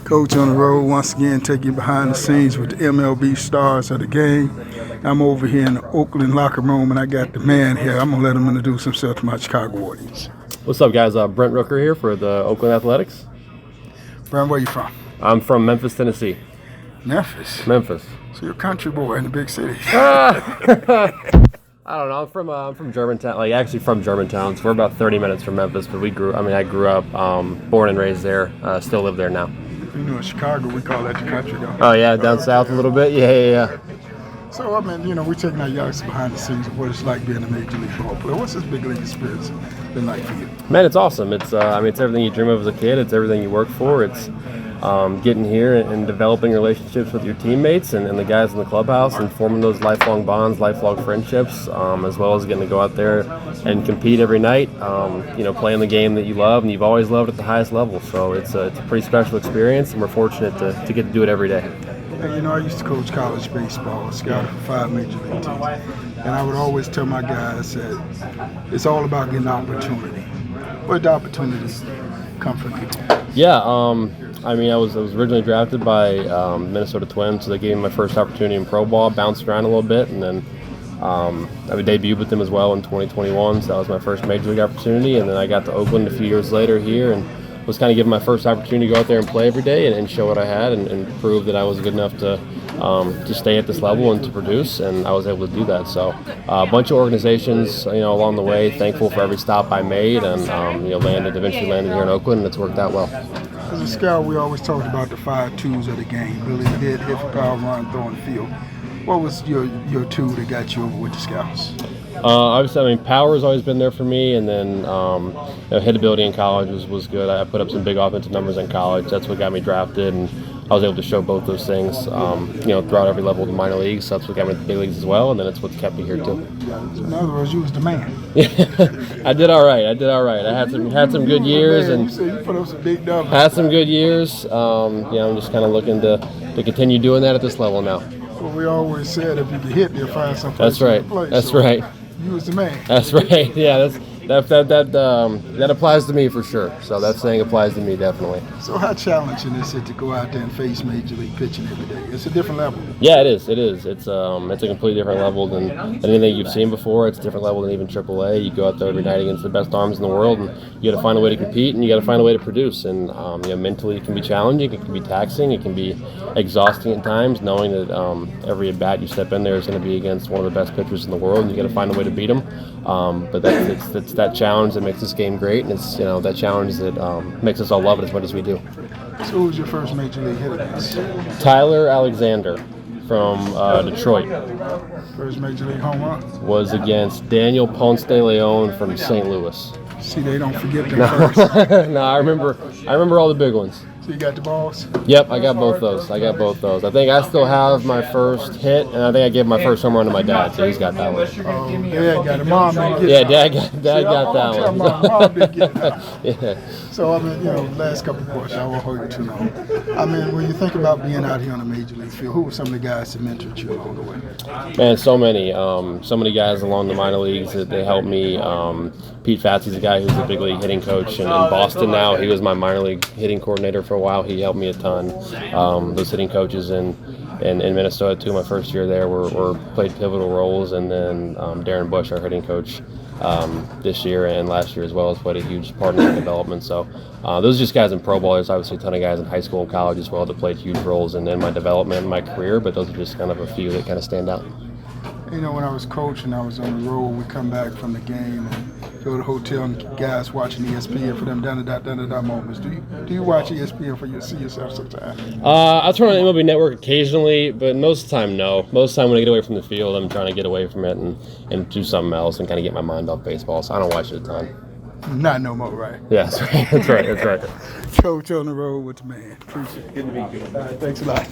Coach on the road once again, taking you behind the scenes with the MLB stars of the game. I'm over here in the Oakland locker room, and I got the man here. I'm going to let him introduce himself to my Chicago audience. What's up, guys? Brent Rooker here for the Oakland Athletics. Brent, where you from? I'm from Memphis, Tennessee. Memphis? So you're a country boy in the big city. I don't know. I'm from Germantown. Actually from Germantown. So we're about 30 minutes from Memphis, but I grew up, born and raised there. Still live there now. You know, in Chicago, we call that the country, though. Oh, yeah, down south a little bit? Yeah. So, we're taking our youngsters behind the scenes of what it's like being a major league ball player. What's this big league experience been like for you? Man, it's awesome. It's everything you dream of as a kid. It's everything you work for. It's getting here and developing relationships with your teammates and the guys in the clubhouse and forming those lifelong bonds, lifelong friendships, as well as getting to go out there and compete every night, playing the game that you love and you've always loved at the highest level. So it's a pretty special experience, and we're fortunate to get to do it every day. Hey, I used to coach college baseball, scouted for 5 major league teams, and I would always tell my guys that it's all about getting opportunity. Where did the opportunities come from you? Yeah, I was originally drafted by Minnesota Twins, so they gave me my first opportunity in pro ball, bounced around a little bit, and then I debuted with them as well in 2021, so that was my first major league opportunity, and then I got to Oakland a few years later here and was kind of given my first opportunity to go out there and play every day and show what I had and prove that I was good enough to stay at this level and to produce, and I was able to do that. So a bunch of organizations, along the way, thankful for every stop I made, and eventually landed here in Oakland, and it's worked out well. As a scout, we always talked about the 5 twos of the game: really hit for power, run, throw, and field. What was your tool that got you over with the scouts? Obviously, power has always been there for me, and then hitability in college was good. I put up some big offensive numbers in college. That's what got me drafted, and I was able to show both those things, throughout every level of the minor leagues. So that's what got me to the big leagues as well, and then it's what's kept me here too. So in other words, you was the man. I did all right. I had some good years, and you said you put up some big numbers. Had some good years. I'm just kind of looking to continue doing that at this level now. Well, we always said if you can hit, you'll find some place That's right. to play. That's so right. You was the man. That's right. Yeah, that applies to me for sure. So that saying applies to me definitely. So how challenging is it to go out there and face major league pitching every day? It's a different level. Yeah, it is. It's a completely different level than anything you've seen before. It's a different level than even AAA. You go out there every night against the best arms in the world, and you got to find a way to compete, and you got to find a way to produce. And mentally, it can be challenging. It can be taxing. It can be exhausting at times, knowing that every at bat you step in there is going to be against one of the best pitchers in the world, and you got to find a way to beat them. But it's that challenge that makes this game great, and it's that challenge that makes us all love it as much as we do. So who was your first major league hit against? Tyler Alexander from Detroit. First major league home run? Was against Daniel Ponce de Leon from St. Louis. See, they don't forget them first. No, I remember all the big ones. So you got the balls? Yep, I got both those. I think I still have my first hit, and I think I gave my first home run to my dad, so he's got that one. Oh, Dad got it. Mom didn't get it. Yeah, Dad got that one. Mom didn't get it. Yeah. So, last couple of questions. I won't hold you too long. When you think about being out here on a major league field, who were some of the guys that mentored you along the way? Man, so many guys along the minor leagues that they helped me. Pete Fatsy's a guy who's a big league hitting coach in Boston now. He was my minor league hitting coordinator for a while. He helped me a ton. Those hitting coaches in Minnesota too, my first year there, were played pivotal roles. And then Darren Bush, our hitting coach, this year and last year as well, has played a huge part in my development. So those are just guys in pro ball. There's obviously a ton of guys in high school and college as well that played huge roles in my development and my career, but those are just kind of a few that kind of stand out. When I was coaching, I was on the road. We come back from the game and go to the hotel, and guys watching ESPN for them da-da-da moments. Do you watch ESPN for you to see yourself sometimes? I turn on MLB Network occasionally, but most of the time, no. Most of the time when I get away from the field, I'm trying to get away from it and do something else and kind of get my mind off baseball, so I don't watch it a ton. Not no more, right? Yeah, that's right. Coach on the road with the man. Appreciate it. Good to be good. All right, thanks a lot.